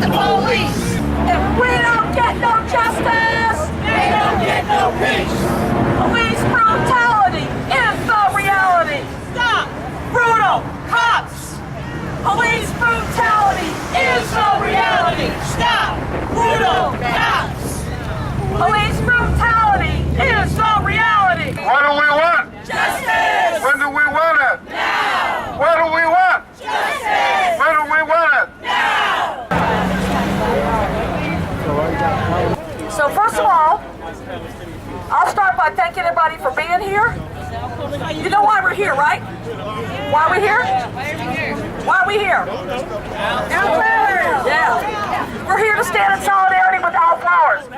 the police. If we don't get no justice, They don't get no peace. police brutality is the reality. Stop. Brutal cops. Police brutality Is the reality. Stop. Brutal cops. Police brutality is the reality. What do we want? Justice. When do we want it? Now. What do we want? Justice. When do we want it? Now. So first of all, I'll start by thanking everybody for being here. You know why we're here, right? Why are we here? Why are we here? Yeah. We're here to stand in solidarity with Al Flowers.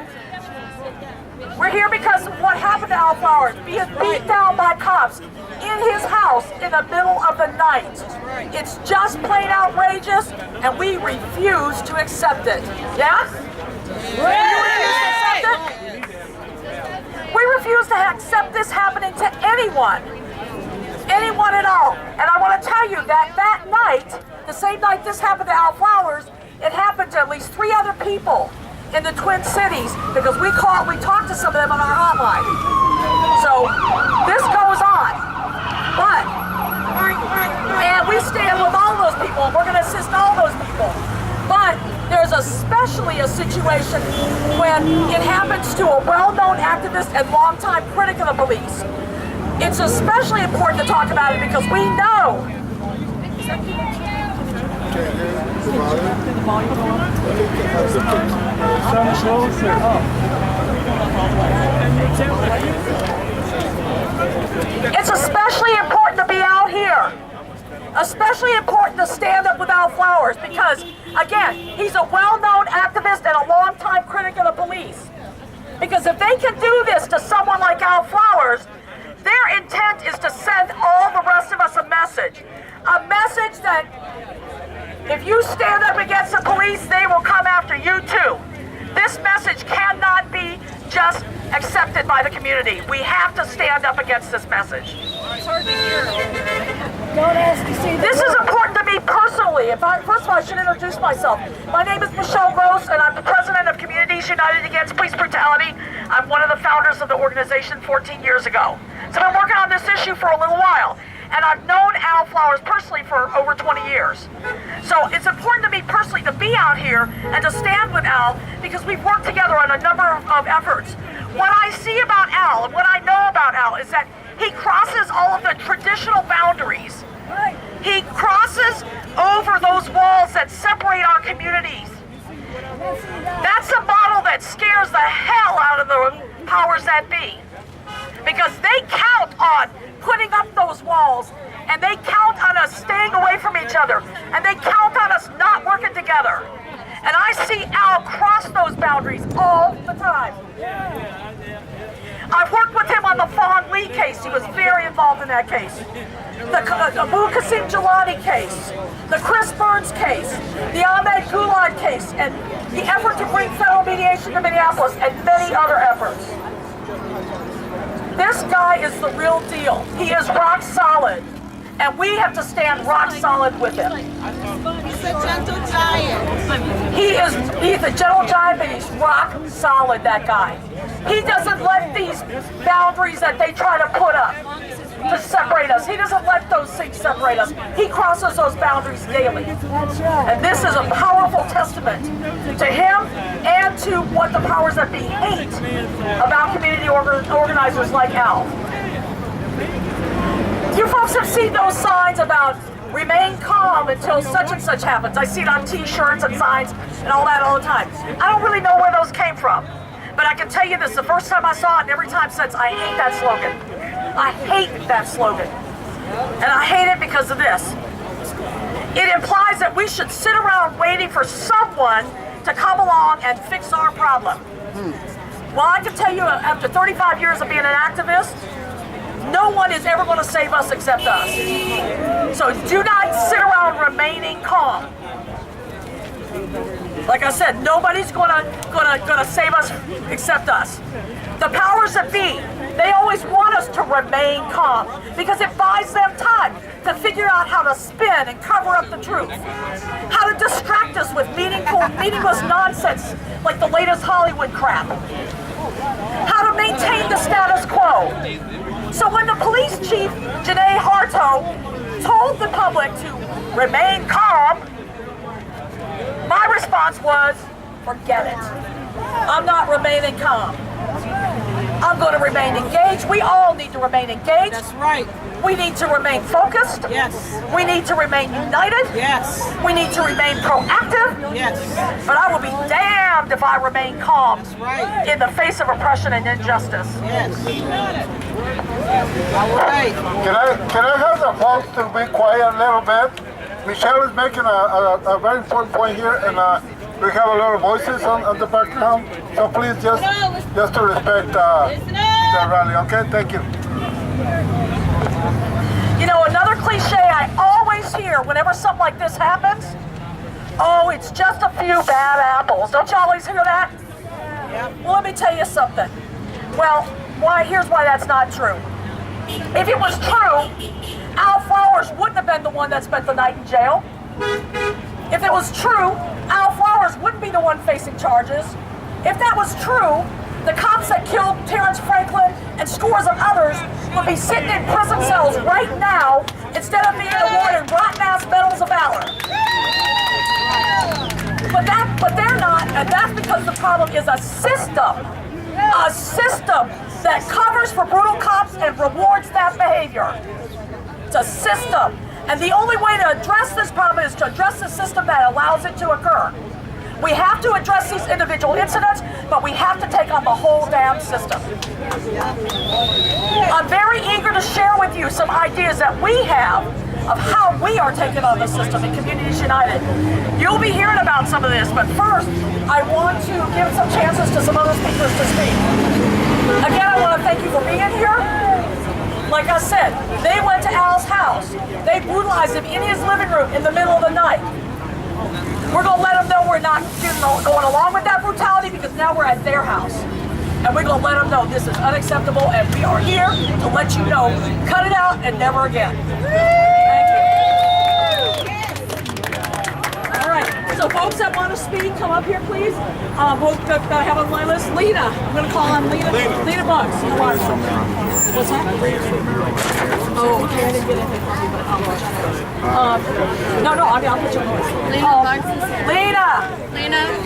We're here because of what happened to Al Flowers, being beat down by cops in his house in the middle of the night. It's just plain outrageous, and we refuse to accept it. Yeah? We refuse to accept this happening to anyone at all. And I want to tell you that night, the same night this happened to Al Flowers, it happened to at least 3 other people in the Twin Cities because we talked to some of them on our hotline. So this goes on, and we stand with all those people, and we're going to assist all those people. But there's especially a situation when it happens to a well-known activist and longtime critic of the police. It's especially important to talk about it because we know. It's especially important to be out here. Especially important to stand up with Al Flowers because, again, he's a well-known activist and a longtime critic of the police. Because if they can do this to someone like Al Flowers, their intent is to send all the rest of us a message. A message that if you stand up against the police, they will come after you too. This message cannot be just accepted by the community. We have to stand up against this message. It's hard to hear. This is important to me personally. First of all, I should introduce myself. My name is Michelle Gross, and I'm the president of Communities United Against Police Brutality. I'm one of the founders of the organization 14 years ago. So I've been working on this issue for a little while, and I've known Al Flowers personally for over 20 years. So it's important to me personally to be out here and to stand with Al because we've worked together on a number of efforts. What I see about Al and what I know about Al is that he crosses all of the traditional boundaries. He crosses over those walls that separate our communities. That's a model that scares the hell out of the powers that be. Because they count on putting up those walls, and they count on us staying away from each other, and they count on us not working together. And I see Al cross those boundaries all the time. I've worked with him on the Fawn Lee case. He was very involved in that case. The Abu Qasim Jalani case, the Chris Burns case, the Ahmed Gulad case, and the effort to bring federal mediation to Minneapolis, and many other efforts. This guy is the real deal. He is rock solid. And we have to stand rock solid with him. He's a gentle giant. He's a gentle giant, but he's rock solid, that guy. He doesn't let these boundaries that they try to put up to separate us. He doesn't let those things separate us. He crosses those boundaries daily. And this is a powerful testament to him and to what the powers that be hate about community organizers like Al. You folks have seen those signs about remain calm until such and such happens. I see it on t-shirts and signs and all that all the time. I don't really know where those came from. But I can tell you this, the first time I saw it and every time since, I hate that slogan. I hate that slogan. And I hate it because of this. It implies that we should sit around waiting for someone to come along and fix our problem. Well, I can tell you after 35 years of being an activist, no one is ever going to save us except us. So do not sit around remaining calm. Like I said, nobody's gonna save us except us. The powers that be, they always want us to remain calm because it buys them time to figure out how to spin and cover up the truth. How to distract us with meaningless nonsense like the latest Hollywood crap. How to maintain the status quo. So when the police chief, Janae Harto, told the public to remain calm, my response was, forget it. I'm not remaining calm. I'm going to remain engaged. We all need to remain engaged. That's right. We need to remain focused. Yes. We need to remain united. Yes. We need to remain proactive. Yes. But I will be damned if I remain calm right. in the face of oppression and injustice. Yes. All right. Can I have the folks to be quiet a little bit? Michelle is making a very important point here, and we have a lot of voices on the background, so please just to respect the rally, okay? Thank you. You know, another cliche I always hear whenever something like this happens, oh, it's just a few bad apples. Don't you always hear that? Yeah. Well, let me tell you something. Well, here's why that's not true. If it was true, Al Flowers wouldn't have been the one that spent the night in jail. If it was true, Al Flowers wouldn't be the one facing charges. If that was true, the cops that killed Terrence Franklin and scores of others would be sitting in prison cells right now instead of being awarded rotten-ass medals of valor. But they're not, and that's because the problem is a system that covers for brutal cops and rewards that behavior. It's a system. And the only way to address this problem is to address the system that allows it to occur. We have to address these individual incidents, but we have to take on the whole damn system. I'm very eager to share with you some ideas that we have of how we are taking on the system in Communities United. You'll be hearing about some of this, but first, I want to give some chances to some other speakers to speak. Again, I want to thank you for being here. Like I said, they went to Al's house. They brutalized him in his living room in the middle of the night. We're going to let them know we're not going along with that brutality because now we're at their house. And we're going to let them know this is unacceptable and we are here to let you know, cut it out and never again. Thank you. All right, so folks that want to speak, come up here please. Folks that I have on my list, Lena. I'm going to call on Lena Bugs. What's that? Oh, okay, I didn't get anything from you, but I'll let you know. No, I'll put you on the list. Lena!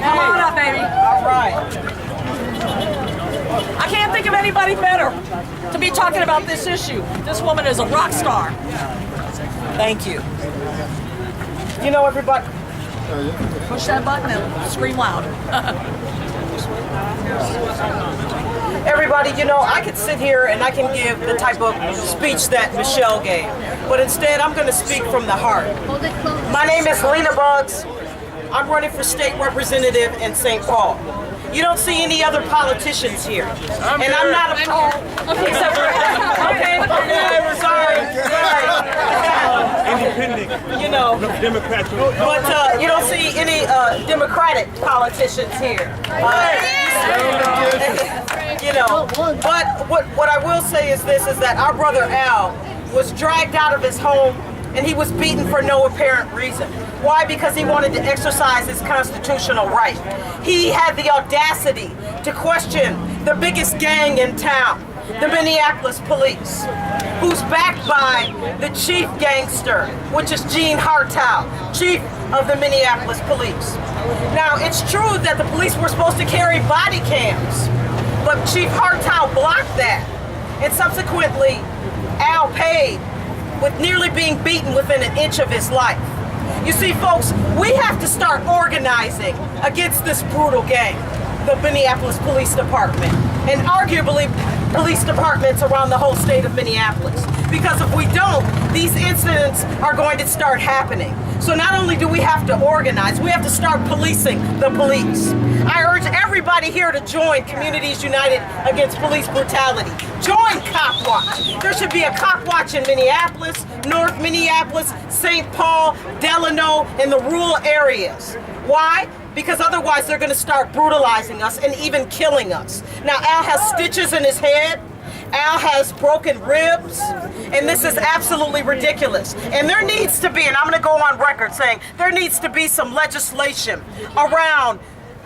Come on up, baby. All right. I can't think of anybody better to be talking about this issue. This woman is a rock star. Thank you. You know, everybody. Push that button and scream loud. Everybody, you know, I could sit here and I can give the type of speech that Michelle gave, but instead I'm going to speak from the heart. My name is Lena Bugs. I'm running for state representative in St. Paul. You don't see any other politicians here. I'm not a except for okay. Sorry. Independent. You know. No Democrats. But you don't see any Democratic politicians here. You know. But what I will say is this: is that our brother Al was dragged out of his home and he was beaten for no apparent reason. Why? Because he wanted to exercise his constitutional right. He had the audacity to question the biggest gang in town, the Minneapolis police, who's backed by the chief gangster, which is Gene Hartow, chief of the Minneapolis police. Now, it's true that the police were supposed to carry body cams, but Chief Hartow blocked that, and subsequently, Al paid with nearly being beaten within an inch of his life. You see, folks, we have to start organizing against this brutal gang, the Minneapolis Police Department. and arguably police departments around the whole state of Minneapolis. Because if we don't, these incidents are going to start happening. So not only do we have to organize, we have to start policing the police. I urge everybody here to join Communities United Against Police Brutality. Join Cop Watch. There should be a Cop Watch in Minneapolis, North Minneapolis, St. Paul, Delano, and the rural areas. Why? Because otherwise they're going to start brutalizing us and even killing us. Now, Al has stitches in his head. Al has broken ribs, and this is absolutely ridiculous. And there needs to be, and I'm going to go on record saying, there needs to be some legislation around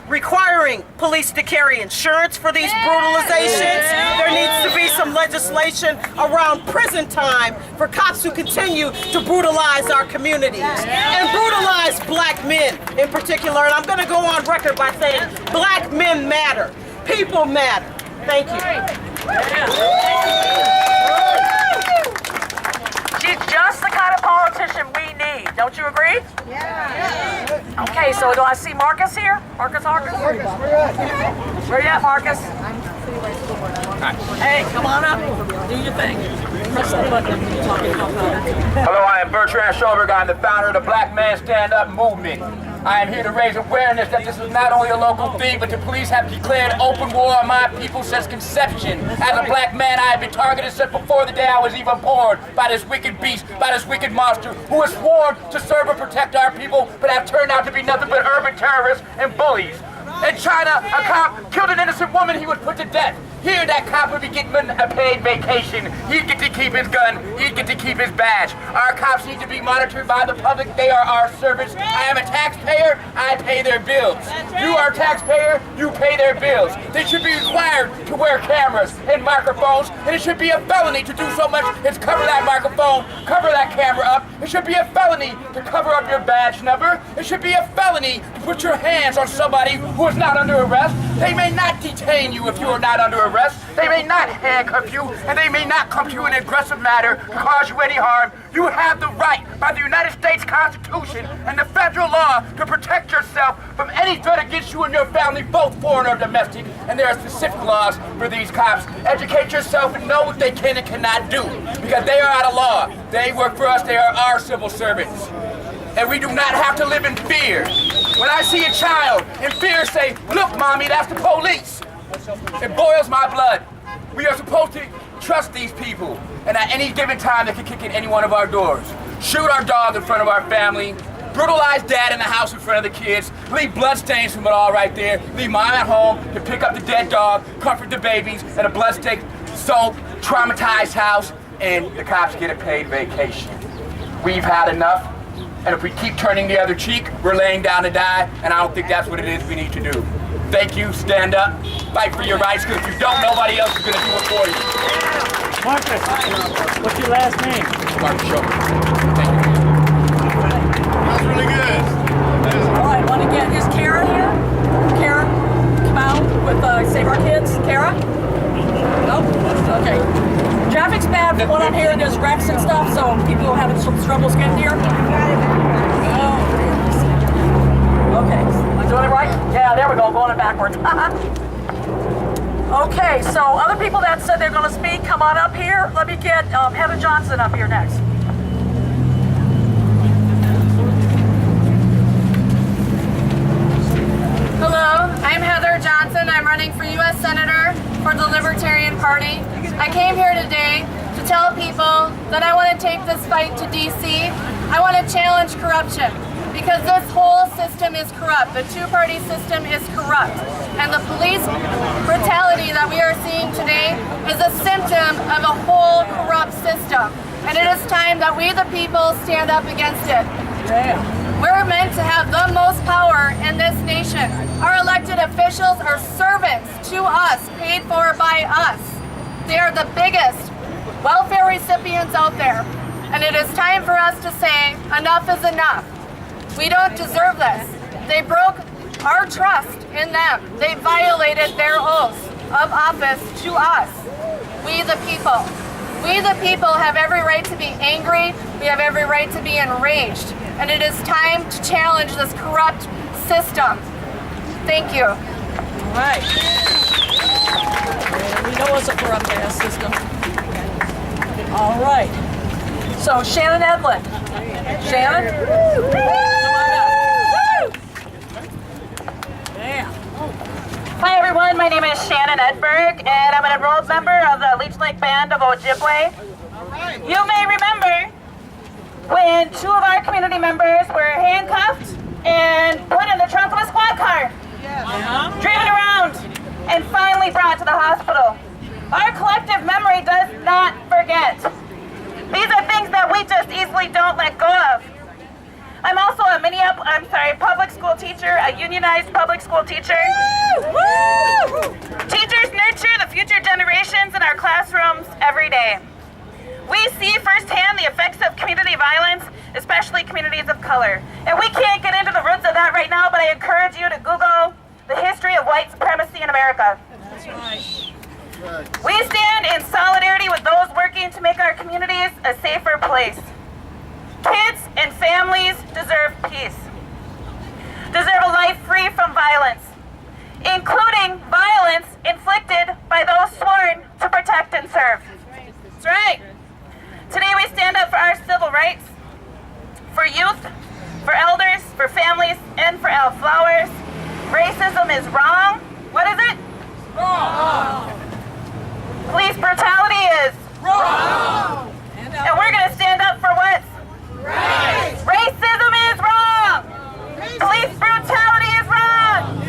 requiring police to carry insurance for these brutalizations. There needs to be some legislation around prison time for cops who continue to brutalize our communities and brutalize black men in particular. And I'm going to go on record by saying black men matter. People matter. Thank you. She's just the kind of politician we need. Don't you agree? Yeah. Okay, so do I see Marcus here? Marcus Harkins? Where you at, Marcus? Hey, come on up. Do your thing. Press the button. Hello, I am Bertrand Schoberg. I am the founder of the Black Man Stand Up movement. I am here to raise awareness that this is not only a local thing, but the police have declared open war on my people since conception. As a black man, I have been targeted since before the day I was even born by this wicked beast, by this wicked monster, who has sworn to serve and protect our people, but have turned out to be nothing but urban terrorists and bullies. In China, a cop killed an innocent woman, he was put to death. Here, that cop would be getting a paid vacation. He'd get to keep his gun. He'd get to keep his badge. Our cops need to be monitored by the public. They are our servants. I am a taxpayer. I pay their bills. You are a taxpayer. You pay their bills. They should be required to wear cameras and microphones, and it should be a felony to do so much as cover that microphone, cover that camera up. It should be a felony to cover up your badge number. It should be a felony to put your hands on somebody who is not under arrest. They may not detain you if you are not under arrest. They may not handcuff you, and they may not come to you in an aggressive manner to cause you any harm. You have the right by the United States Constitution and the federal law to protect yourself from any threat against you and your family, both foreign or domestic, and there are specific laws for these cops. Educate yourself and know what they can and cannot do, because they are out of law. They work for us. They are our civil servants. And we do not have to live in fear. When I see a child in fear say, "Look, mommy, that's the police," it boils my blood. We are supposed to trust these people, and at any given time they can kick in any one of our doors, shoot our dog in front of our family, brutalize dad in the house in front of the kids, leave bloodstains from it all right there, leave mom at home to pick up the dead dog, comfort the babies, and a bloodstained, soaked, traumatized house, and the cops get a paid vacation. We've had enough, and if we keep turning the other cheek, we're laying down to die, and I don't think that's what it is we need to do. Thank you, stand up, fight for your rights, because if you don't, nobody else is going to do it for you. Marcus, what's your last name? Marcus Schoberg. Thank you. That's really good. All right, want to get, is Kara here? Kara, come out with Save Our Kids. Kara? Nope. Okay. Traffic's bad from what I'm hearing. There's wrecks and stuff, so people are having some struggles getting here. Oh. Okay, am I doing it right? Yeah, there we go, going it backwards. Okay, so other people that said they're going to speak, come on up here. Let me get Heather Johnson up here next. Hello, I'm Heather Johnson. I'm running for U.S. Senator for the Libertarian Party. I came here today to tell people that I want to take this fight to D.C. I want to challenge corruption, because this whole system is corrupt. The two-party system is corrupt. And the police brutality that we are seeing today is a symptom of a whole corrupt system. And it is time that we, the people, stand up against it. We're meant to have the most power in this nation. Our elected officials are servants to us, paid for by us. They are the biggest welfare recipients out there. And it is time for us to say, enough is enough. We don't deserve this. They broke our trust in them. They violated their oath of office to us. We the people. We the people have every right to be angry. We have every right to be enraged. And it is time to challenge this corrupt system. Thank you. All right. It was a corrupt ass system. All right. So Shannon Edlin. Shannon? Come on up. Yeah. Hi everyone, my name is Shannon Edberg and I'm an enrolled member of the Leech Lake Band of Ojibwe. You may remember when 2 of our community members were handcuffed and put in the trunk of a squad car, driven around, and finally brought to the hospital. Our collective memory does not forget. These are things that we just easily don't let go of. I'm also a public school teacher, a unionized public school teacher. Woo! Teachers nurture the future generations in our classrooms every day. We see firsthand the effects of community violence, especially communities of color. And we can't get into the roots of that right now, but I encourage you to Google the history of white supremacy in America. That's right. We stand in solidarity with those working to make our communities a safer place. Kids and families deserve peace, deserve a life free from violence, including violence inflicted by those sworn to protect and serve. That's right. Today we stand up for our civil rights, for youth, for elders, for families, and for our flowers. Racism is wrong. What is it? Wrong. Police brutality is Wrong. and we're going to stand up for what's Right. racism is wrong. Police brutality is wrong.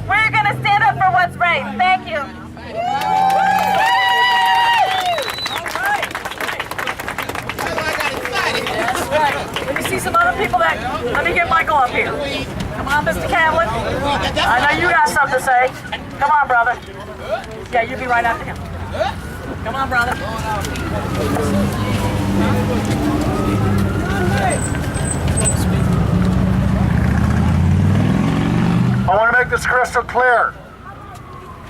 We're going to stand up for what's right. Thank you. That's right. Let me see some other people let me get Michael up here. Come on, Mr. Camlin. I know you got something to say. Come on, brother. Yeah, you be right after him. Come on, brother. I want to make this crystal clear.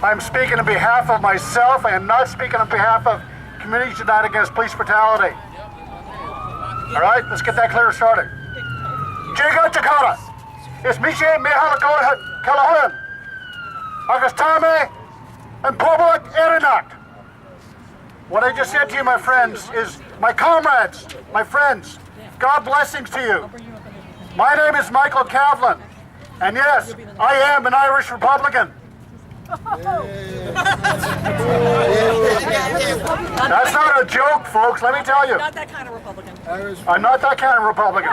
I'm speaking on behalf of myself. I am not speaking on behalf of Communities United Against Police Brutality. All right, let's get that clear started. Jiga Takata, it's Miche Mihalako Kalahuan, Agastame, and Public Erinak. What I just said to you, my friends, is my comrades, my friends, God blessings to you. My name is Michael Kavlin, and yes, I am an Irish Republican. That's not a joke, folks, let me tell you. Not that kind of Republican. I'm not that kind of Republican.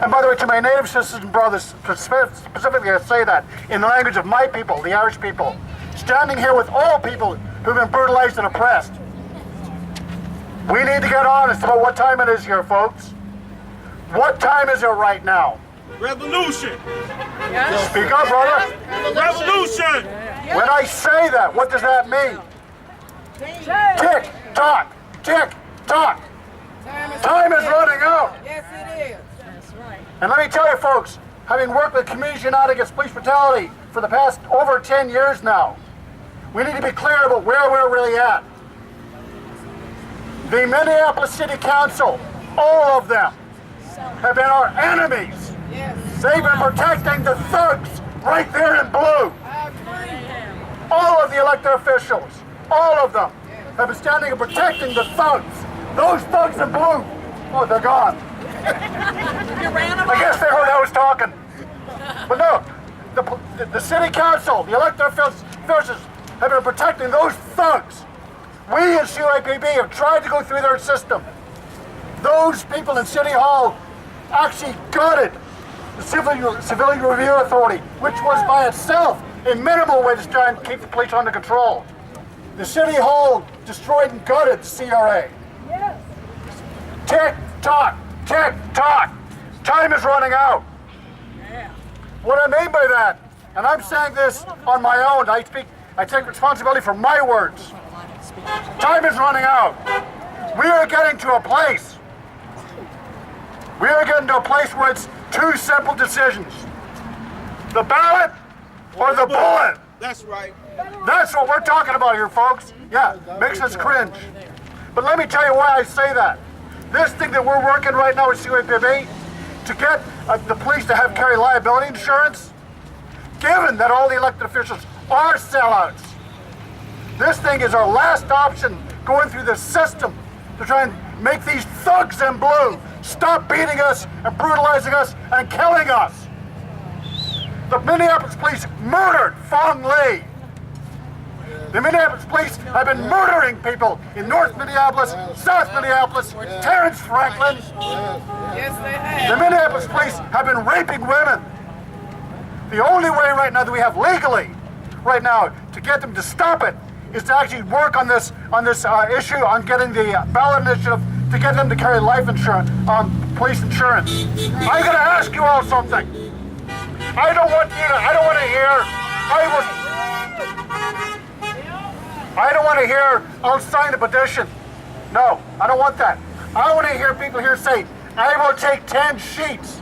And by the way, to my native sisters and brothers, specifically I say that in the language of my people, the Irish people, standing here with all people who've been brutalized and oppressed. We need to get honest about what time it is here, folks. What time is it right now? Revolution! Speak up, brother. Revolution! When I say that, what does that mean? Tick, tock, tick, tock. Time is running out. Yes, it is. That's right. And let me tell you, folks, having worked with Communities United Against Police Brutality for the past over 10 years now, we need to be clear about where we're really at. The Minneapolis City Council, all of them, have been our enemies. They've been protecting the thugs right there in blue. All of the elected officials, all of them, have been standing and protecting the thugs. Those thugs in blue, oh, they're gone. You ran them I guess they heard I was talking. But no, the city council, the elected officials have been protecting those thugs. We at CYPB have tried to go through their system. Those people in City Hall actually gutted the Civilian Review Authority, which was by itself a minimal way to try and keep the police under control. The City Hall destroyed and gutted the CRA. Yes. Tick tock, tick tock. Time is running out. Yeah. What I mean by that, and I'm saying this on my own, I take responsibility for my words. Time is running out. We are getting to a place. We are getting to a place where it's two simple decisions. The ballot or the bullet. That's right. That's what we're talking about here, folks. Yeah, makes us cringe. But let me tell you why I say that. This thing that we're working right now with CYPB to get the police to carry liability insurance, given that all the elected officials are sellouts. This thing is our last option going through the system to try and make these thugs in blue stop beating us and brutalizing us and killing us. The Minneapolis police murdered Fong Lee. The Minneapolis police have been murdering people in North Minneapolis, South Minneapolis, Terrence Franklin. Yes, they have. The Minneapolis police have been raping women. The only way right now that we have legally, right now, to get them to stop it is to actually work on this issue on getting the ballot initiative to get them to carry life insurance, police insurance. I'm going to ask you all something. I don't want to hear, I'll sign a petition. No, I don't want that. I want to hear people here say, I will take 10 sheets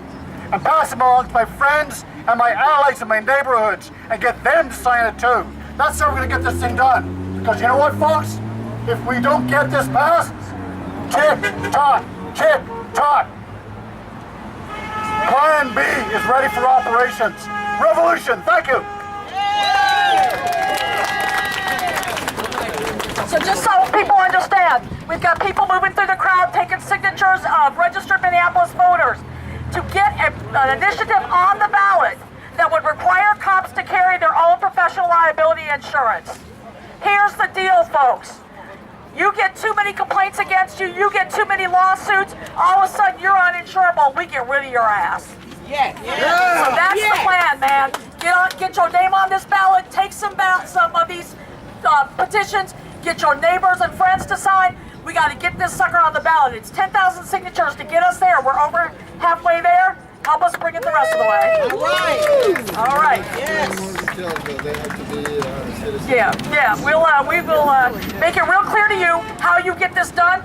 and pass them along to my friends and my allies in my neighborhoods and get them to sign it too. That's how we're going to get this thing done. Because you know what, folks? If we don't get this passed, tick-tock, tick-tock. Plan B is ready for operations. Revolution, thank you. So just so people understand, we've got people moving through the crowd taking signatures of registered Minneapolis voters to get an initiative on the ballot that would require cops to carry their own professional liability insurance. Here's the deal, folks. You get too many complaints against you, you get too many lawsuits, all of a sudden you're uninsurable, we get rid of your ass. Yes. So that's the plan, man. Get your name on this ballot, take some of these petitions, get your neighbors and friends to sign. We got to get this sucker on the ballot. It's 10,000 signatures to get us there. We're over halfway there. Help us bring it the rest of the way. All right. All right. Yes. Yeah. We will make it real clear to you how you get this done.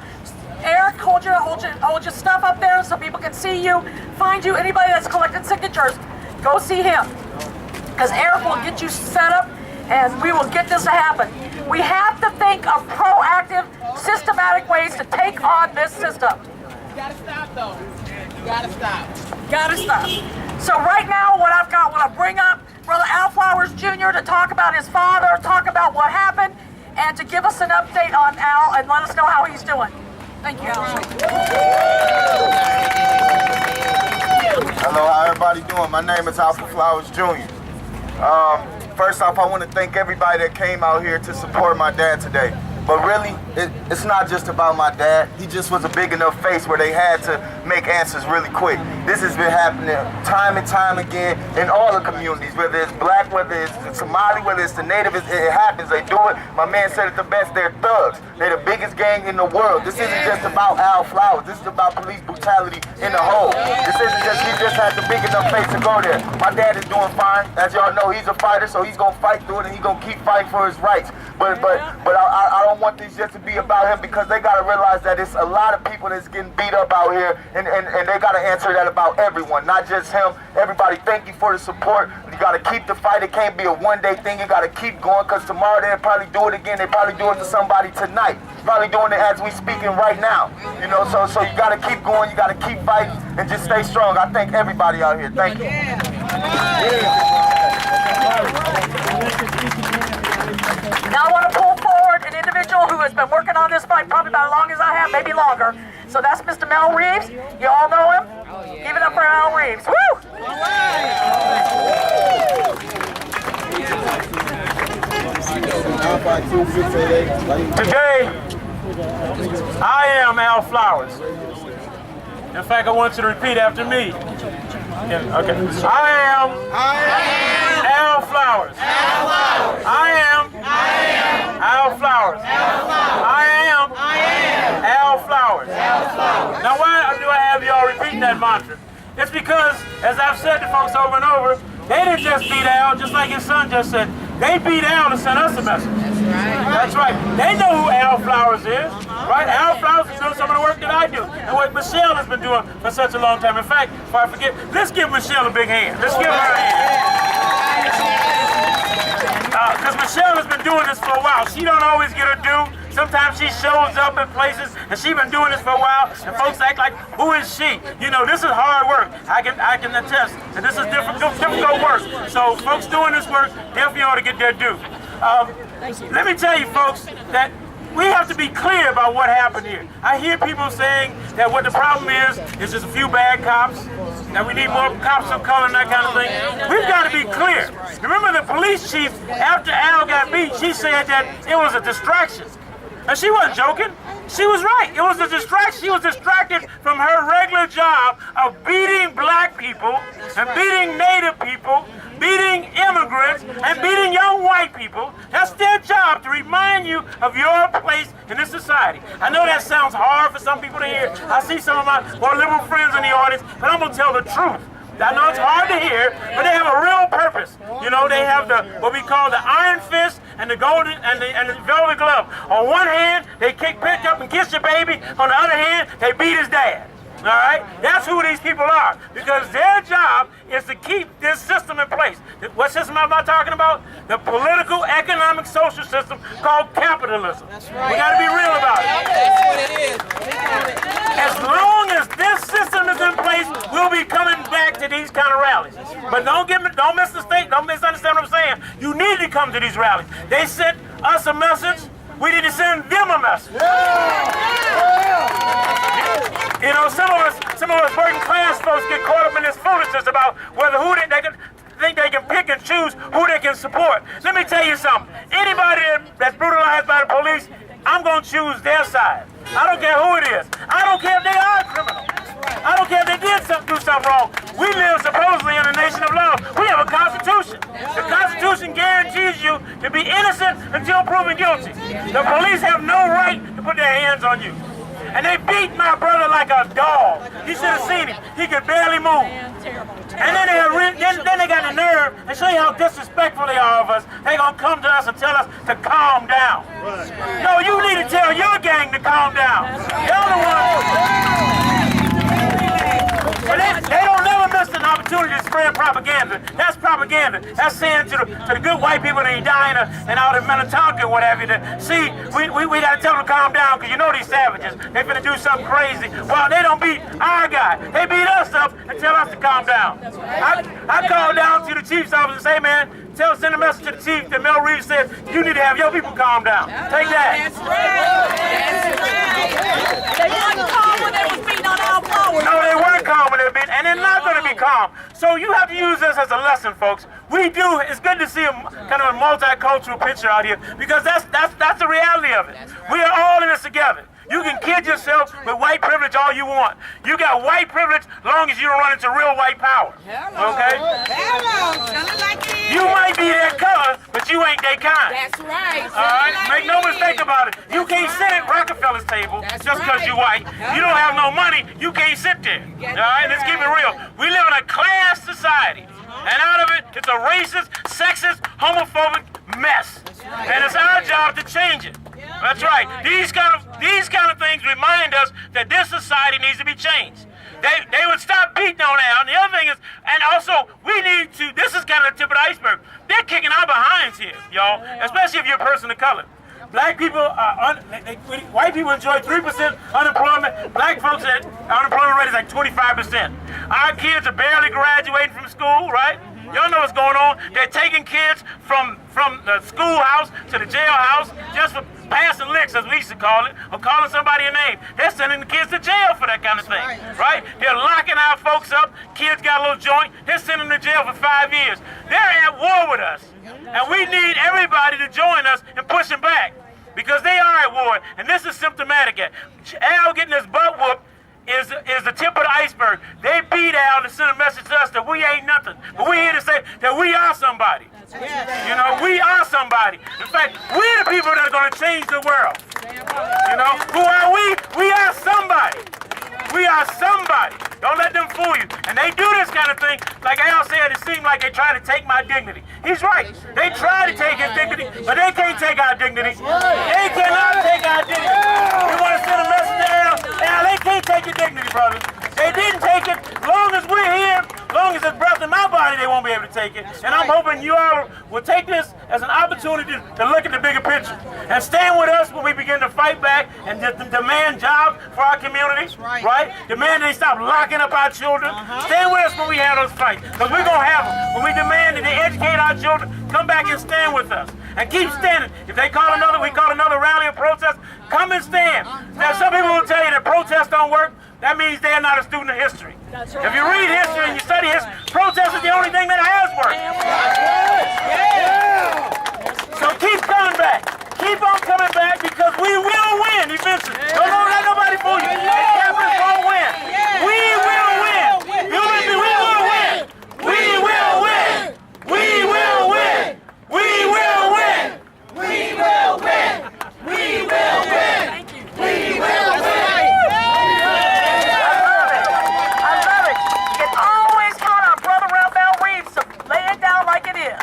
Eric, hold your stuff up there so people can see you, find you. Anybody that's collected signatures, go see him. Because Eric will get you set up, and we will get this to happen. We have to think of proactive, systematic ways to take on this system. You gotta stop, though. You gotta stop. Gotta stop. So right now, what I bring up Brother Al Flowers Jr. to talk about his father, talk about what happened, and to give us an update on Al and let us know how he's doing. Thank you, Al. Hello, how everybody doing? My name is Alpha Flowers Jr. First off, I want to thank everybody that came out here to support my dad today. But really, it's not just about my dad. He just was a big enough face where they had to make answers really quick. This has been happening time and time again in all the communities, whether it's black, whether it's Somali, whether it's the native, it happens, they do it. My man said it the best, they're thugs. They're the biggest gang in the world. This isn't just about Al Flowers, this is about police brutality in the whole. This isn't just, he just had the big enough face to go there. My dad is doing fine. As y'all know, he's a fighter, so he's gonna fight through it and he's gonna keep fighting for his rights. But I don't want this just to be about him, because they gotta realize that it's a lot of people that's getting beat up out here, and they gotta answer that about everyone, not just him. Everybody, thank you for the support. You gotta keep the fight. It can't be a one-day thing. You gotta keep going, because tomorrow they'll probably do it again. They probably do it to somebody tonight. Probably doing it as we speaking right now. You know, so you gotta keep going. You gotta keep fighting and just stay strong. I thank everybody out here. Thank you. Now I want to pull forward an individual who has been working on this fight probably about as long as I have, maybe longer. So that's Mr. Mel Reeves. You all know him? Oh, yeah. Give it up for Mel Reeves. Woo! Today, I am Al Flowers. In fact, I want you to repeat after me. Yeah, okay. I am Al Flowers. I am Al Flowers. I am Al Flowers. Now, why do I have y'all repeating that mantra? It's because, as I've said to folks over and over, they didn't just beat Al, just like his son just said. They beat Al to send us a message. That's right. They know who Al Flowers is, right? Al Flowers is doing some of the work that I do, and what Michelle has been doing for such a long time. In fact, before I forget, let's give Michelle a big hand. Let's give her a hand. Because Michelle has been doing this for a while. She don't always get her due. sometimes she shows up in places, and she's been doing this for a while, and folks act like, who is she? You know, this is hard work. I can attest that this is difficult work. So folks doing this work definitely ought to get their due. Let me tell you, folks, that we have to be clear about what happened here. I hear people saying that what the problem is just a few bad cops, that we need more cops of color and that kind of thing. We've got to be clear. Remember the police chief, after Al got beat, she said that it was a distraction. And she wasn't joking. She was right. It was a distraction. She was distracted from her regular job of beating black people and beating Native people, beating immigrants, and beating young white people. That's their job, to remind you of your place in this society. I know that sounds hard for some people to hear. I see some of my more liberal friends in the audience, but I'm going to tell the truth. I know it's hard to hear, but they have a real purpose. You know, they have what we call the iron fist and the golden and the velvet glove. On one hand, they pick up and kiss your baby. On the other hand, they beat his dad. All right? That's who these people are, because their job is to keep this system in place. What system am I talking about? The political, economic, social system called capitalism. That's right. We got to be real about it. That's what it is. As long as this system is in place, we'll be coming back to these kind of rallies. But don't misunderstand what I'm saying. You need to come to these rallies. They sent us a message. We need to send them a message. You know, some of us working class folks get caught up in this foolishness about who they can think they can pick and choose who they can support. Let me tell you something. Anybody that's brutalized by the police, I'm going to choose their side. I don't care who it is. I don't care if they are criminals. I don't care if they do something wrong. We live supposedly in a nation of law. We have a Constitution. The Constitution guarantees you to be innocent until proven guilty. The police have no right to put their hands on you. And they beat my brother like a dog. You should have seen him. He could barely move. And then they got the nerve and show you how disrespectful they are of us. They're going to come to us and tell us to calm down. No, you need to tell your gang to calm down. They're the ones. But they don't never miss an opportunity to spread propaganda. That's propaganda. That's saying to the good white people that are dying and out in Minnetonka or whatever. See, we got to tell them to calm down, because you know these savages. They finna do something crazy. Well, they don't beat our guy. They beat us up and tell us to calm down. I called down to the chief's office and say, man, send a message to the chief that Mel Reeves said, you need to have your people calm down. Take that. That's right. That's right. They weren't calm when they was beating on our flowers. No, they weren't calm when they were beating, and they're not going to be calm. So you have to use this as a lesson, folks. It's good to see a kind of a multicultural picture out here, because that's the reality of it. We are all in this together. You can kid yourself with white privilege all you want. You got white privilege long as you don't run into real white power. Okay? You might be their color, but you ain't their kind. That's right. All right? Make no mistake about it. You can't sit at Rockefeller's table just because you're white. You don't have no money, you can't sit there. All right? Let's keep it real. We live in a class society. And out of it, it's a racist, sexist, homophobic mess. And it's our job to change it. That's right. These kind of things remind us that this society needs to be changed. They would stop beating on Al. And the other thing is, and also, we need to, this is kind of the tip of the iceberg. They're kicking our behinds here, y'all, especially if you're a person of color. Black people white people enjoy 3% unemployment. Black folks' unemployment rate is like 25%. Our kids are barely graduating from school, right? Y'all know what's going on. They're taking kids from the schoolhouse to the jailhouse just for passing licks, as we used to call it, or calling somebody a name. They're sending the kids to jail for that kind of thing, right? They're locking our folks up. Kids got a little joint. They're sending them to jail for 5 years. They're at war with us. And we need everybody to join us in pushing back, because they are at war. And this is symptomatic. Al getting his butt whooped is the tip of the iceberg. They beat Al to send a message to us that we ain't nothing. But we're here to say that we are somebody. You know, we are somebody. In fact, we're the people that are going to change the world. You know, who are we? We are somebody. We are somebody. Don't let them fool you. And they do this kind of thing. Like Al said, it seemed like they try to take my dignity. He's right. They try to take his dignity, but they can't take our dignity. They cannot take our dignity. We want to send a message to Al. Al, they can't take your dignity, brother. They didn't take it. Long as we're here, long long as there's breath in my body, they won't be able to take it. And I'm hoping you all will take this as an opportunity to look at the bigger picture and stand with us when we begin to fight back and demand jobs for our communities, right? Demand they stop locking up our children. Stand with us when we have those fights, because we're going to have them. When we demand that they educate our children, come back and stand with us. And keep standing. If they call another rally or protest, come and stand. Now, some people will tell you that protests don't work. That means they're not a student of history. That's right. If you read history and you study history, protest is the only thing that has worked. So keep coming back. Keep on coming back, because we will win eventually. Don't let nobody fool you. The campus won't win. We will win. You with me? We will win. We will win. We will win. We will win. We will win. We will win. We will win. I love it. You can always count on Brother Mel Reeves to lay it down like it is.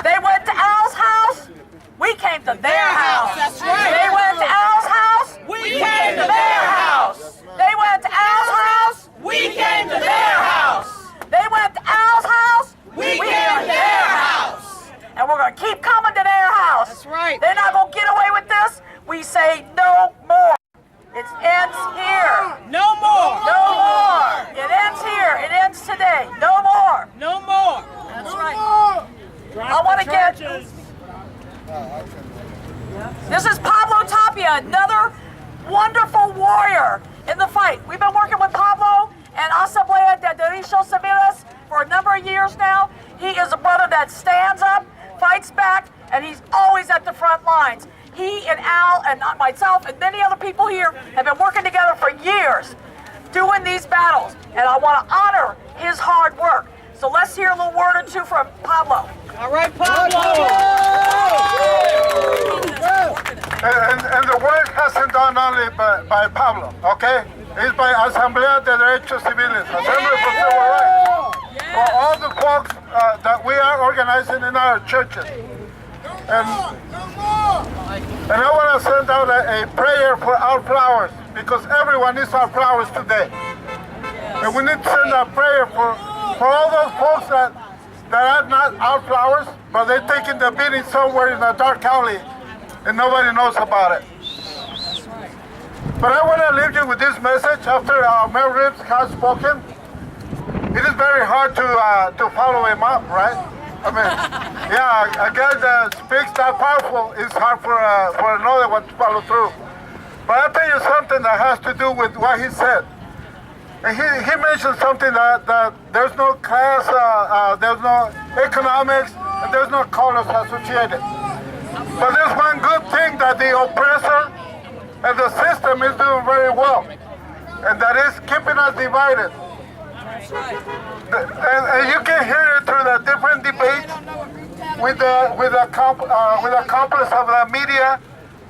They went to Al's house. We came to their house. That's right. They went to Al's house. We came to their house. They went to Al's house. We came to their house. They went to Al's house. We came to their house. And we're going to keep coming to their house. That's right. They're not going to get away with this. We say no more. It ends here. No more. No more. It ends here. It ends today. No more. No more. That's right. I want to get... This is Pablo Tapia, another wonderful warrior in the fight. We've been working with Pablo and Asamblea de Derechos Civiles for a number of years now. He is a brother that stands up, fights back, and he's always at the front lines. He and Al and myself and many other people here have been working together for years doing these battles, and I want to honor his hard work. So let's hear a little word or two from Pablo. All right, Pablo. And the work hasn't done only by Pablo, okay? It's by Asamblea de Derechos Civiles, Assembly for Civil Rights. For all the folks that we are organizing in our churches. And I want to send out a prayer for our flowers, because everyone needs our flowers today. And we need to send a prayer for all those folks that are not our flowers, but they're taking the beating somewhere in a dark alley and nobody knows about it. But I want to leave you with this message after Mel Reeves has spoken. It is very hard to follow him up, right? I mean, yeah, a guy that speaks that powerful is hard for another one to follow through. But I'll tell you something that has to do with what he said. And he mentioned something that there's no class, there's no economics, and there's no colors associated. But there's one good thing that the oppressor and the system is doing very well, and that is keeping us divided. And you can hear it through the different debates with the accomplice of the media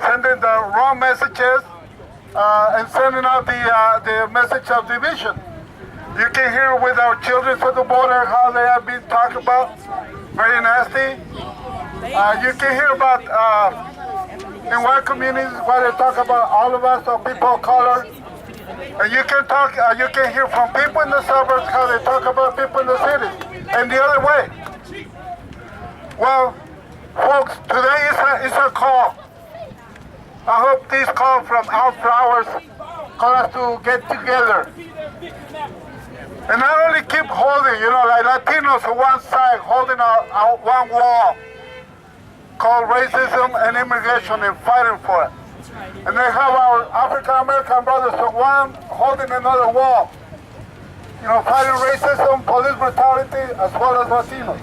sending the wrong messages and sending out the message of division. You can hear with our children at the border how they have been talked about, very nasty. You can hear about in white communities where they talk about all of us or people of color. And you can hear from people in the suburbs how they talk about people in the cities, and the other way. Well, folks, today is a call. I hope this call from our flowers call us to get together. And not only keep holding, like Latinos on one side holding our one wall called racism and immigration and fighting for it. And they have our African American brothers on one holding another wall, fighting racism, police brutality, as well as Latinos.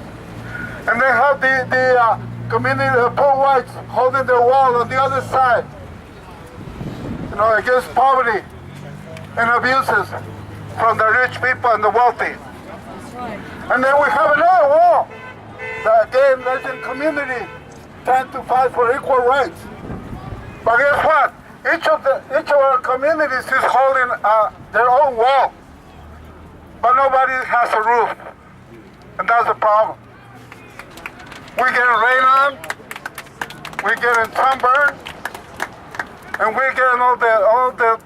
And they have the community, the poor whites, holding their wall on the other side, against poverty and abuses from the rich people and the wealthy. And then we have another wall, that again, there's a community trying to fight for equal rights. But guess what? Each of our communities is holding their own wall, but nobody has a roof, and that's the problem. We're getting rain on, we're getting sunburn, and we're getting all the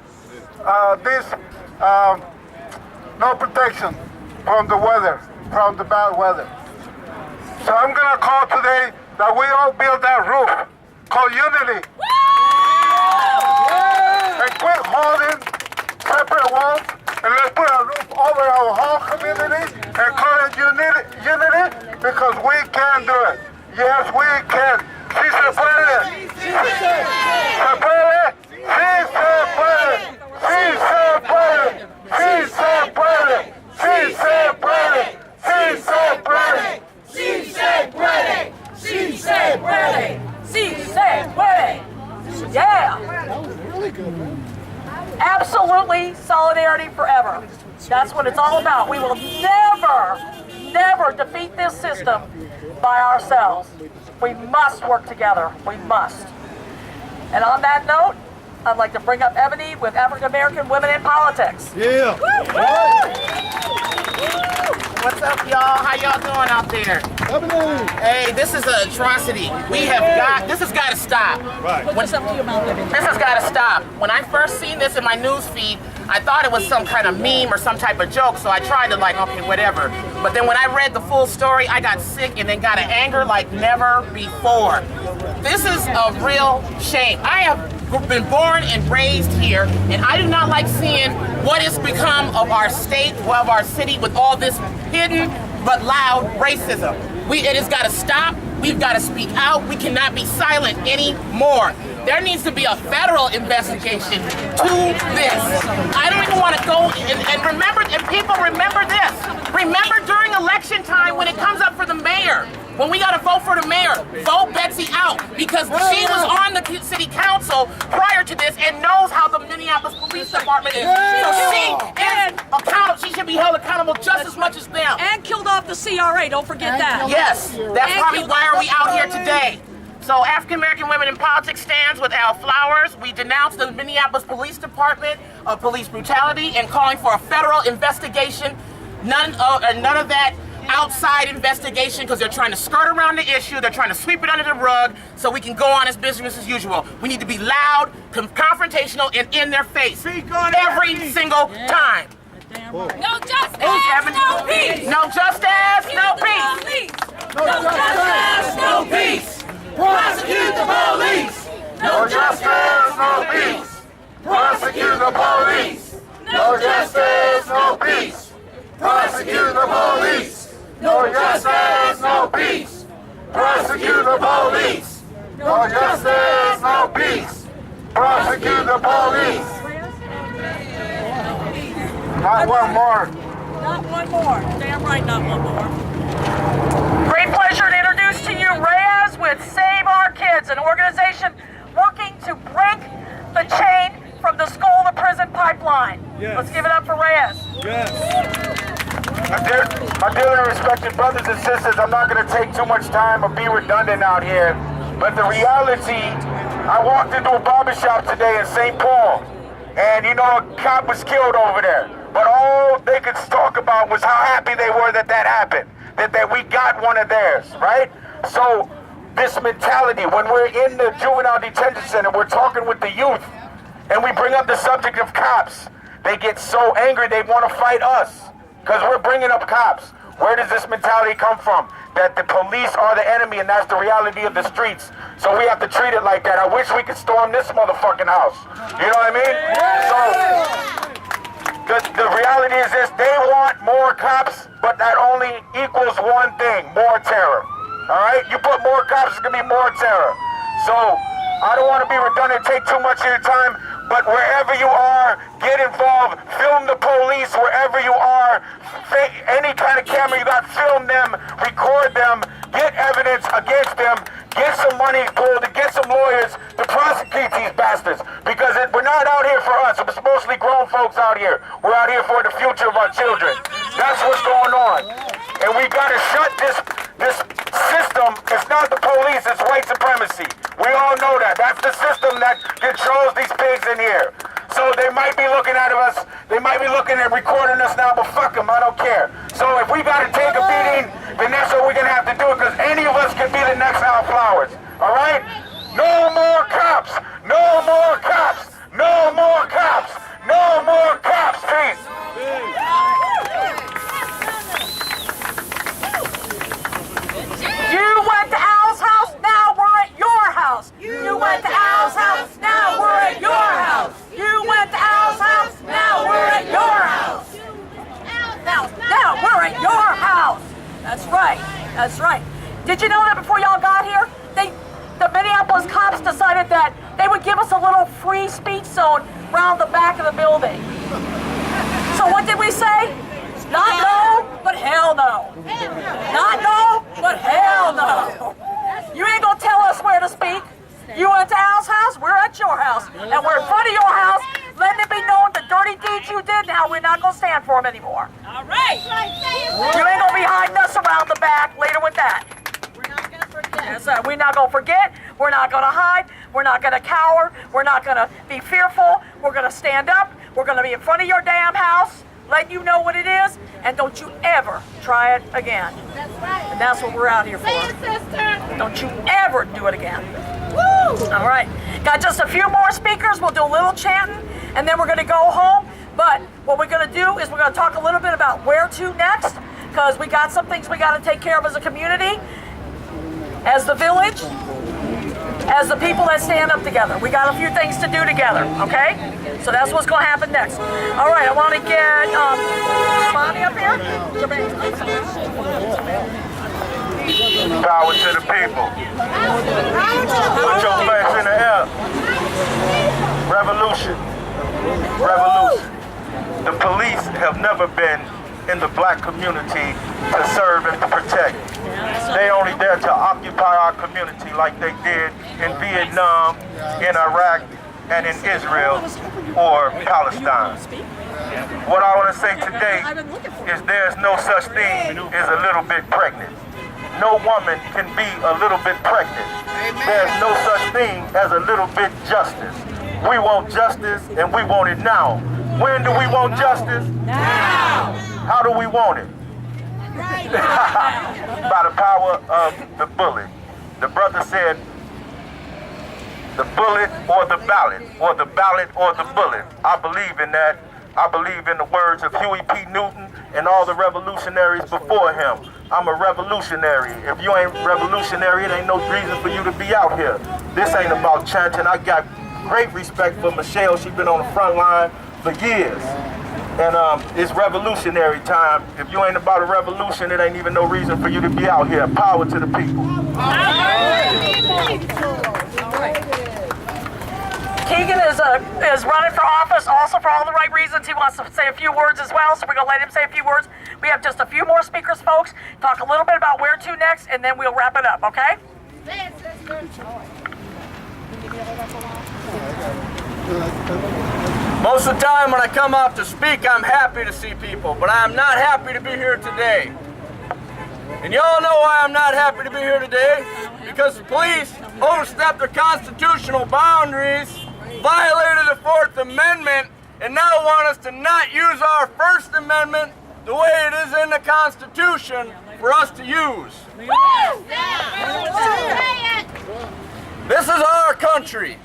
no protection. from the weather, from the bad weather. So I'm gonna call today that we all build that roof called unity. And quit holding separate walls, and let's put a roof over our whole community and call it unity because we can do it. Yes, we can. Sí se puede. Se puede. Sí se puede. Sí se puede. Sí se puede. Sí se puede. Sí se puede. Sí se puede. Sí se puede. Sí se puede. Yeah. Absolutely solidarity forever. That's what it's all about. We will never defeat this system by ourselves. We must work together. We must. And on that note, I'd like to bring up Ebony with African American Women in Politics. Yeah. What's up, y'all? How y'all doing out there? Hey, this is an atrocity. This has got to stop. Right. What's up to your mouth, Ebony? This has got to stop. When I first seen this in my news feed, I thought it was some kind of meme or some type of joke, so I tried to okay, whatever. But then when I read the full story, I got sick and then got an anger like never before. This is a real shame. I have been born and raised here, and I do not like seeing what has become of our state, of our city, with all this hidden but loud racism. It has got to stop. We've got to speak out. We cannot be silent anymore. There needs to be a federal investigation to this. I don't even want to go and remember, and people remember this. Remember during election time when it comes up for the mayor, when we got to vote for the mayor, vote Betsy out because she was on the city council prior to this and knows how the Minneapolis Police Department is. So she is accountable. She should be held accountable just as much as them. And killed off the CRA, don't forget that. Yes, that's probably why are we out here today. So African American Women in Politics stands with Al Flowers. We denounce the Minneapolis Police Department of police brutality and calling for a federal investigation. None of that outside investigation because they're trying to skirt around the issue. They're trying to sweep it under the rug so we can go on as business as usual. We need to be loud, confrontational, and in their face every single time. No justice, no peace. No justice, no peace. No justice, no peace. Prosecute the police! No justice, no peace! Prosecute the police! No justice, no peace! Prosecute the police! No justice, no peace! Prosecute the police! No justice, no peace! Prosecute the police! Not one more. Not one more. Damn right, not one more. Great pleasure to introduce to you Reyes with Save Our Kids, an organization working to break the chain from the school to prison pipeline. Yes. Let's give it up for Reyes. Yes. My dearly respected brothers and sisters, I'm not going to take too much time or be redundant out here, but the reality, I walked into a barbershop today in St. Paul, and a cop was killed over there. But all they could talk about was how happy they were that happened, that we got one of theirs, right? So this mentality, when we're in the juvenile detention center, we're talking with the youth, and we bring up the subject of cops, they get so angry they want to fight us because we're bringing up cops. Where does this mentality come from? That the police are the enemy, and that's the reality of the streets. So we have to treat it like that. I wish we could storm this motherfucking house. You know what I mean? So the reality is this: they want more cops, but that only equals one thing: more terror. All right? You put more cops, it's gonna be more terror. So I don't want to be redundant, take too much of your time, but wherever you are, get involved. Film the police wherever you are. Any kind of camera you got, film them, record them, get evidence against them, get some money pulled, get some lawyers to prosecute these bastards. Because we're not out here for us. It's mostly grown folks out here. We're out here for the future of our children. That's what's going on. And we got to shut this system. It's not the police, it's white supremacy. We all know that. That's the system that controls these pigs in here. So they might be looking at us, they might be looking at recording us now, but fuck them, I don't care. So if we gotta take a beating, then that's what we're gonna have to do, because any of us can be the next Al Flowers, all right? No more cops, no more cops, no more cops, no more cops, peace. Minneapolis cops decided that they would give us a little free speech zone around the back of the building. So what did we say? Not no, but hell no. Not no, but hell no. You ain't gonna tell us where to speak. You went to Al's house, we're at your house. And we're in front of your house, letting it be known the dirty deeds you did and how we're not gonna stand for them anymore. All right. You ain't gonna be hiding us around the back later with that. We're not gonna forget. Yes, sir. We're not gonna forget, we're not gonna hide, we're not gonna cower, we're not gonna be fearful, we're gonna stand up, we're gonna be in front of your damn house, letting you know what it is, and don't you ever try it again. That's right. And that's what we're out here for. Say it, sister. Don't you ever do it again. Woo! All right, got just a few more speakers. We'll do a little chanting, and then we're gonna go home. But what we're gonna do is we're gonna talk a little bit about where to next, because we got some things we gotta take care of as a community, as the village, as the people that stand up together. We got a few things to do together, okay? So that's what's gonna happen next. All right, I wanna get Bonnie up here. Power to the people. Put your flags in the air. Revolution. Revolution. The police have never been in the black community to serve and to protect. They only there to occupy our community like they did in Vietnam, in Iraq, and in Israel or Palestine. What I want to say today is there's no such thing as a little bit pregnant. No woman can be a little bit pregnant. There's no such thing as a little bit justice. We want justice and we want it now. When do we want justice? Now. How do we want it? By the power of the bullet. The brother said, the bullet or the ballot, or the ballot or the bullet. I believe in that. I believe in the words of Huey P. Newton and all the revolutionaries before him. I'm a revolutionary. If you ain't revolutionary, it ain't no reason for you to be out here. This ain't about chanting. I got great respect for Michelle. She's been on the front line for years. And it's revolutionary time. If you ain't about a revolution, it ain't even no reason for you to be out here. Power to the people. Keegan is running for office also for all the right reasons. He wants to say a few words as well, so we're going to let him say a few words. We have just a few more speakers, folks. Talk a little bit about where to next, and then we'll wrap it up, okay? Say it, sister. Most of the time when I come out to speak, I'm happy to see people, but I'm not happy to be here today. And y'all know why I'm not happy to be here today? Because the police overstepped their constitutional boundaries, violated the 4th Amendment, and now want us to not use our First Amendment the way it is in the Constitution for us to use. This is our country.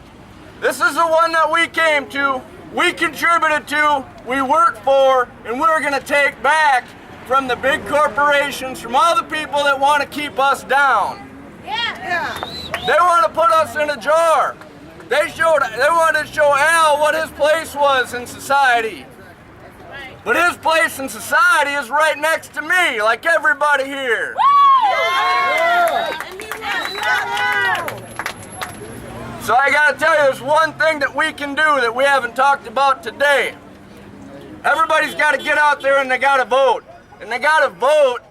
This is the one that we came to, we contributed to, we worked for, and we're going to take back from the big corporations, from all the people that want to keep us down. They want to put us in a jar. They wanted to show Al what his place was in society. But his place in society is right next to me, like everybody here. So I gotta tell you, there's one thing that we can do that we haven't talked about today. Everybody's gotta get out there and they gotta vote. And they gotta vote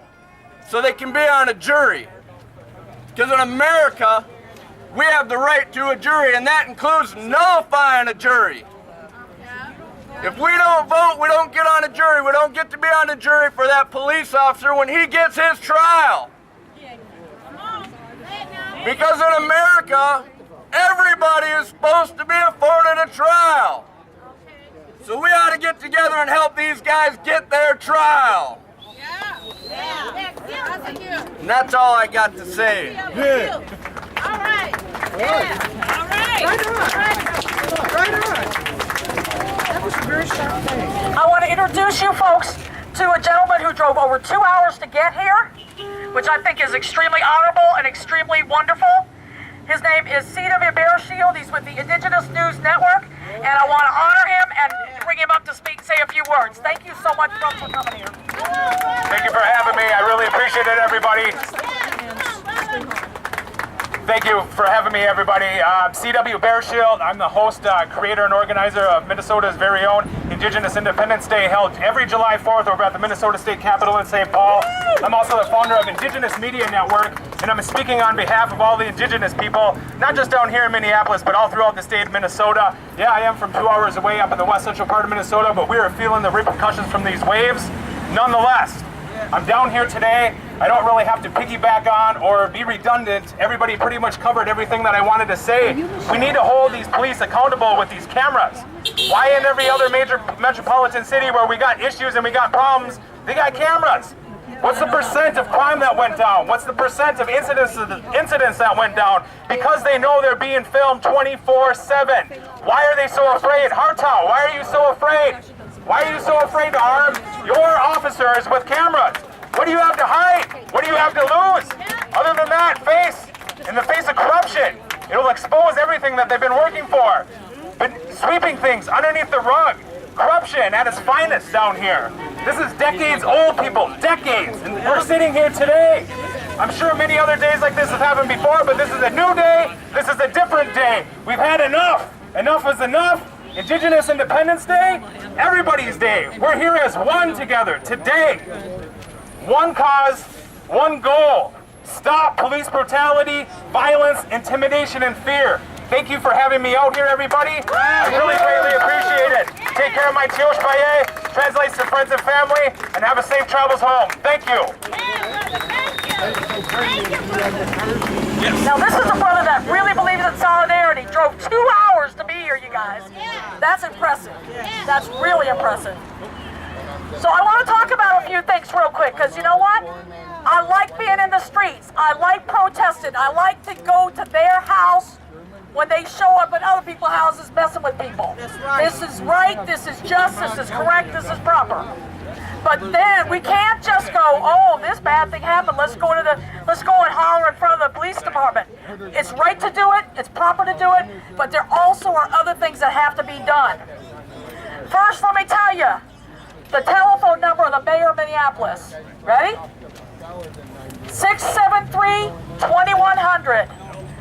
so they can be on a jury. Because in America, we have the right to a jury, and that includes nullifying a jury. If we don't vote, we don't get on a jury. We don't get to be on a jury for that police officer when he gets his trial. Because in America, everybody is supposed to be afforded a trial. So we ought to get together and help these guys get their trial. And that's all I got to say. All right. All right. Right on. That was a very sharp thing. I want to introduce you folks to a gentleman who drove over 2 hours to get here, which I think is extremely honorable and extremely wonderful. His name is Sita Shield. He's with the Indigenous News Network, and I want to honor him and bring him up to speak, say a few words. Thank you so much folks, for coming here. Thank you for having me. I really appreciate it, everybody. Thank you for having me, everybody. CW Bear Shield. I'm the host, creator, and organizer of Minnesota's very own Indigenous Independence Day, held every July 4th over at the Minnesota State Capitol in St. Paul. I'm also the founder of Indigenous Media Network, and I'm speaking on behalf of all the Indigenous people, not just down here in Minneapolis, but all throughout the state of Minnesota. Yeah, I am from 2 hours away up in the west central part of Minnesota, but we are feeling the repercussions from these waves nonetheless. I'm down here today. I don't really have to piggyback on or be redundant. Everybody pretty much covered everything that I wanted to say. We need to hold these police accountable with these cameras. Why in every other major metropolitan city where we got issues and we got problems, they got cameras? What's the percent of crime that went down? What's the percent of incidents that went down? Because they know they're being filmed 24/7. Why are they so afraid? Hartow, why are you so afraid? Why are you so afraid to arm your officers with cameras? What do you have to hide? What do you have to lose? Other than that, in the face of corruption, it'll expose everything that they've been working for. But sweeping things underneath the rug. Corruption at its finest down here. This is decades old, people, decades. And we're sitting here today. I'm sure many other days like this have happened before, but this is a new day. This is a different day. We've had enough. Enough is enough. Indigenous Independence Day, everybody's day. We're here as one together today. One cause, one goal. Stop police brutality, violence, intimidation, and fear. Thank you for having me out here, everybody. I really greatly appreciate it. Take care of my Tiosh Baye, translates to friends and family, and have a safe travels home. Thank you. Now this is a brother that really believes in solidarity. Drove 2 hours to be here, you guys. That's impressive. That's really impressive. So I want to talk about a few things real quick, because you know what? I like being in the streets. I like protesting. I like to go to their house when they show up at other people's houses messing with people. That's right. This is right, this is just, this is correct, this is proper. But then we can't just go, oh, this bad thing happened, let's go and holler in front of the police department. It's right to do it, it's proper to do it, but there also are other things that have to be done. First, let me tell you, the telephone number of the mayor of Minneapolis. Ready? 673-2100.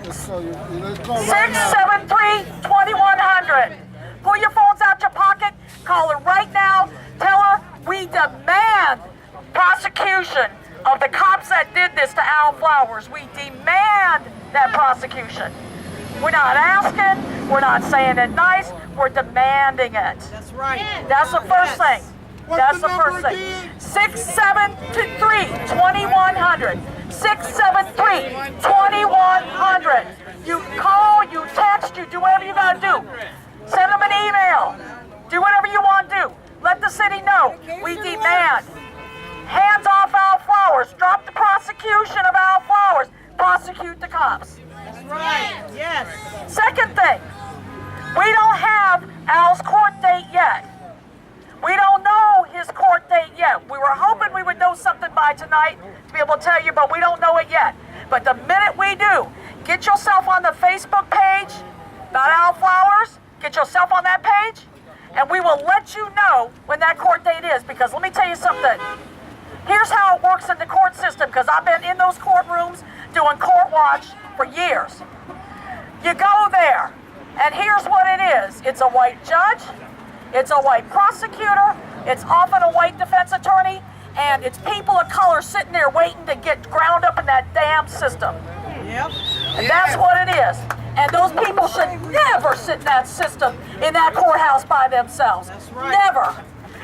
673-2100. Pull your phones out your pocket, call her right now, tell her we demand prosecution of the cops that did this to Al Flowers. We demand that prosecution. We're not asking, we're not saying it nice, we're demanding it. That's right. That's the first thing. That's the first thing. 673-2100. 673-2100. You call, you text, you do whatever you gotta do. Send them an email. Do whatever you want to do. Let the city know. We demand. Hands off Al Flowers. Drop the prosecution of Al Flowers. Prosecute the cops. That's right. Yes. Second thing, we don't have Al's court date yet. We don't know his court date yet. We were hoping we would know something by tonight to be able to tell you, but we don't know it yet. But the minute we do, get yourself on the Facebook page about Al Flowers, get yourself on that page, and we will let you know when that court date is, because let me tell you something. Here's how it works in the court system, because I've been in those courtrooms doing court watch for years. You go there, and here's what it is. It's a white judge, it's a white prosecutor, it's often a white defense attorney, and it's people of color sitting there waiting to get ground up in that damn system. Yep. And that's what it is. And those people should never sit in that system, in that courthouse by themselves. That's right. Never.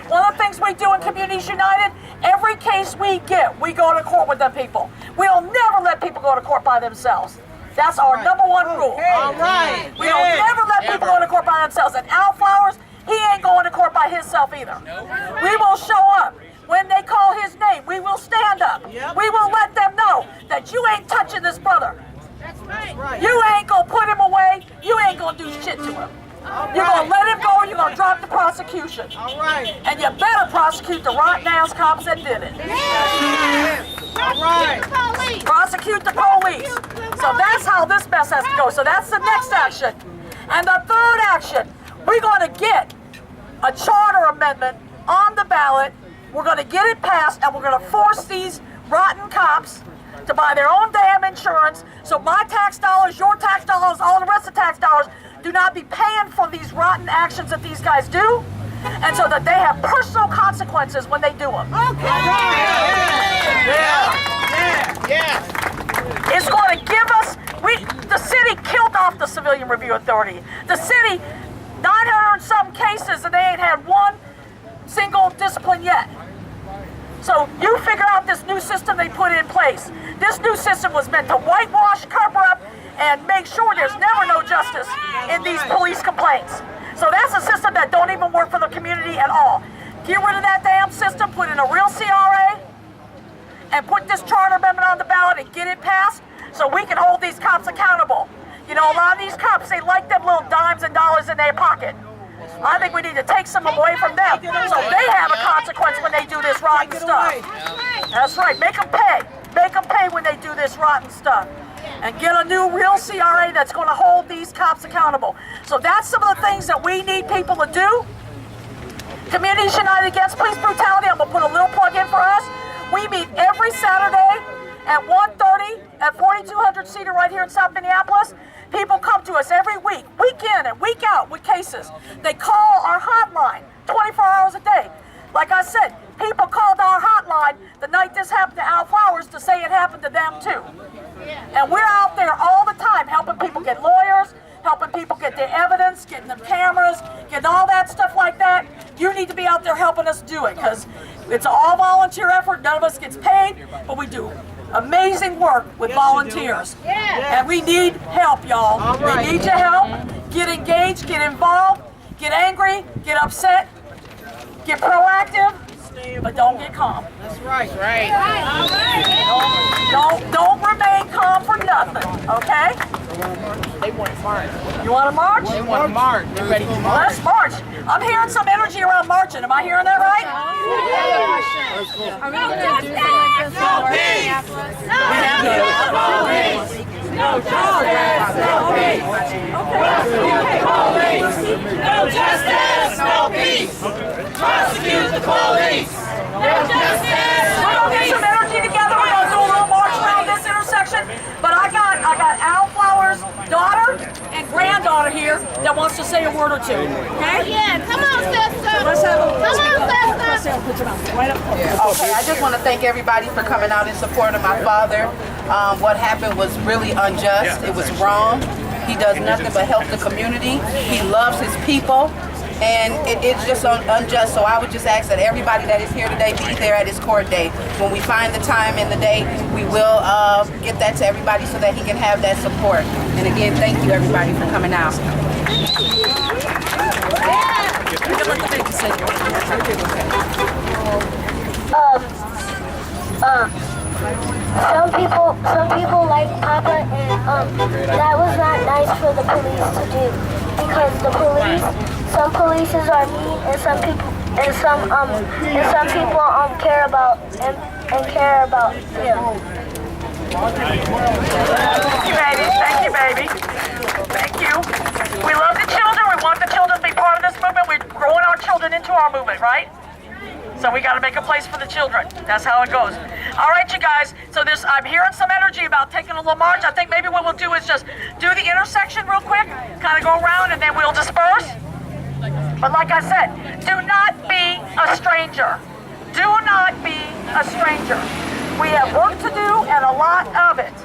One of the things we do in Communities United, every case we get, we go to court with them people. We'll never let people go to court by themselves. That's our number one rule. All right. We don't never let people go to court by themselves. And Al Flowers, he ain't going to court by himself either. We will show up. When they call his name, we will stand up. Yep. We will let them know that you ain't touching this brother. That's right. You ain't gonna put him away. You ain't gonna do shit to him. You're gonna let him go, you're gonna drop the prosecution. All right. And you better prosecute the rotten ass cops that did it. All right. Prosecute the police. So that's how this mess has to go. So that's the next action. And the third action, we're gonna get a charter amendment on the ballot. We're gonna get it passed, and we're gonna force these rotten cops to buy their own damn insurance, so my tax dollars, your tax dollars, all the rest of the tax dollars do not be paying for these rotten actions that these guys do, and so that they have personal consequences when they do them. It's going to give us, the city killed off the Civilian Review Authority. The city, 900 and some cases, and they ain't had one single discipline yet. So you figure out this new system they put in place. This new system was meant to whitewash, cover up, and make sure there's never no justice in these police complaints. So that's a system that don't even work for the community at all. Get rid of that damn system, put in a real CRA, and put this charter amendment on the ballot and get it passed so we can hold these cops accountable. You know, a lot of these cops, they like them little dimes and dollars in their pocket. I think we need to take some away from them so they have a consequence when they do this rotten stuff. That's right, make them pay. Make them pay when they do this rotten stuff. And get a new real CRA that's going to hold these cops accountable. So that's some of the things that we need people to do. Communities United Against Police Brutality, I'm going to put a little plug in for us. We meet every Saturday at 1:30 at 4200 Cedar right here in South Minneapolis. People come to us every week, week in and week out with cases. They call our hotline 24 hours a day. Like I said, people called our hotline the night this happened to Al Flowers to say it happened to them too. And we're out there all the time helping people get lawyers, helping people get their evidence, getting them cameras, getting all that stuff like that. You need to be out there helping us do it because it's an all volunteer effort. None of us gets paid, but we do amazing work with volunteers. And we need help, y'all. We need your help. Get engaged, get involved, get angry, get upset, get proactive, but don't get calm. That's right. Don't remain calm for nothing, okay? They want to march. You want to march? They want to march. They're ready to Well, march. let's march. I'm hearing some energy around marching. Am I hearing that right? Are we going to do something like this in Minneapolis? No justice, no peace. No justice, no peace. Prosecute the police. No justice, We're gonna get some energy together. We're gonna do a little march around this intersection. But I got Al Flowers' daughter and granddaughter here that wants to say a word or two. Okay? Yeah, come on, sister. Let's have a Come on, sister. Okay, I just want to thank everybody for coming out in support of my father. What happened was really unjust. It was wrong. He does nothing but help the community. He loves his people. And it's just unjust. So I would just ask that everybody that is here today be there at his court date. When we find the time in the day, we will get that to everybody so that he can have that support. And again, thank you everybody for coming out. Some people like Papa, and that was not nice for the police to do, because some polices are mean, and some people care about him. Thank you, baby. Thank you. We love the children. We want the children to be part of this movement. We're growing our children into our movement, right? So we got to make a place for the children. That's how it goes. All right, you guys. So I'm hearing some energy about taking a little march. I think maybe what we'll do is just do the intersection real quick, kind of go around, and then we'll disperse. But like I said, do not be a stranger. Do not be a stranger. We have work to do and a lot of it.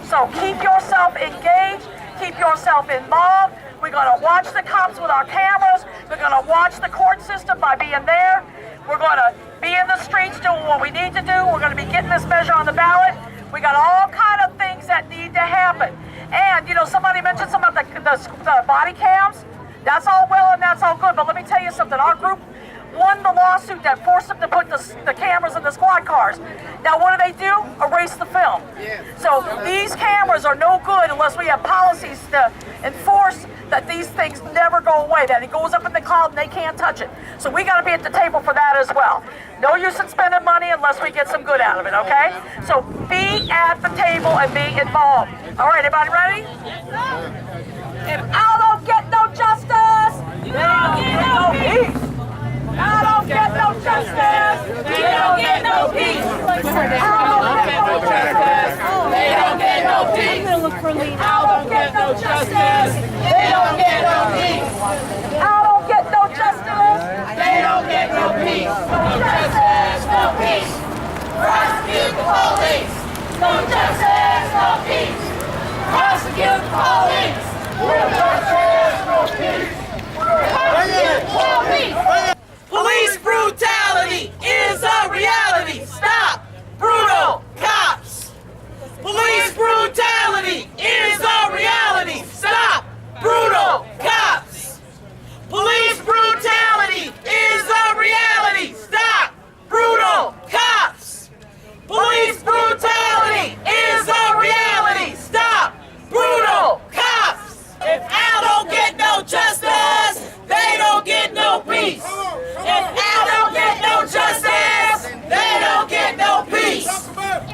So keep yourself engaged. Keep yourself involved. We're going to watch the cops with our cameras. We're going to watch the court system by being there. We're going to be in the streets doing what we need to do. We're going to be getting this measure on the ballot. We got all kind of things that need to happen. And, you know, somebody mentioned something about the body cams. That's all well and that's all good. But let me tell you something. Our group won the lawsuit that forced them to put the cameras in the squad cars. Now, what do? Erase the film. So these cameras are no good unless we have policies to enforce that these things never go away, that it goes up in the cloud and they can't touch it. So we got to be at the table for that as well. No use in spending money unless we get some good out of it, okay? So be at the table and be involved. All right, everybody ready? If I don't get no justice, you don't get no peace. I don't get no justice, you don't get no peace. I don't get no justice. Al don't get no justice. They don't get no peace. Al don't get no justice. They don't get no peace. No justice, no peace. Prosecute the police. No justice, no peace. Prosecute the police. No justice, no peace. Prosecute the police. Police brutality is a reality. Stop brutal cops. Police brutality is a reality. Stop brutal cops. Police brutality is a reality. Stop brutal cops. Police brutality is a reality. Stop brutal cops. If Al don't get no justice, they don't get no peace. If Al don't get no justice, they don't get no peace.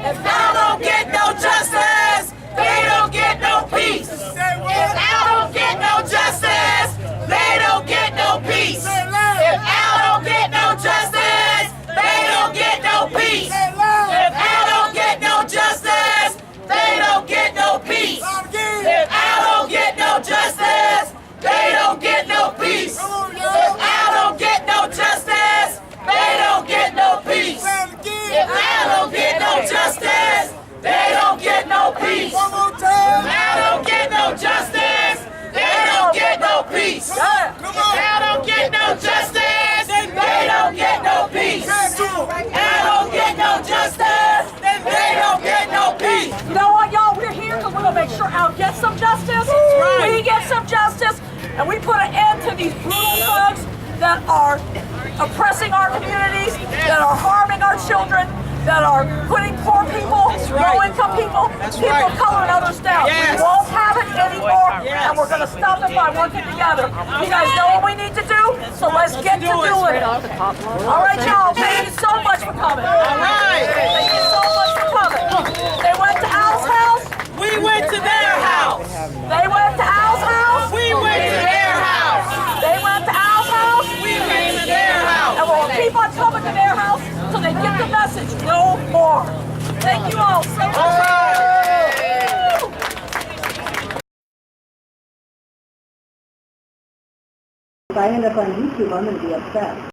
If Al don't get no justice, they don't get no peace. If Al don't get no justice, they don't get no peace. If Al don't get no justice, they don't get no peace. If Al don't get no justice, they don't get no peace. If Al don't get no justice, they don't get no peace. If Al don't get no justice, they don't get no peace. If Al don't get no justice, they don't get no peace. If Al don't get no justice, they don't get no peace. If Al don't get no justice, they don't get no peace. Al don't get no justice, they don't get no peace. You know what, y'all? We're here because we're going to make sure Al gets some justice. We get some justice, and we put an end to these brutal thugs that are oppressing our communities, that are harming our children, that are putting poor people, low-income people, people of color and others down. We won't have it anymore, and we're going to stop it by working together. You guys know what we need to do, so let's get to doing it. All right, y'all, thank you so much for coming. All right. Thank you so much for coming. They went to Al's house. We went to their house. They went to Al's house. We went to their house. They went to Al's house. We went to their house. And we'll keep on coming to their house till they get the message. No more. Thank you all so much. If I end up on YouTube, I'm going to be upset.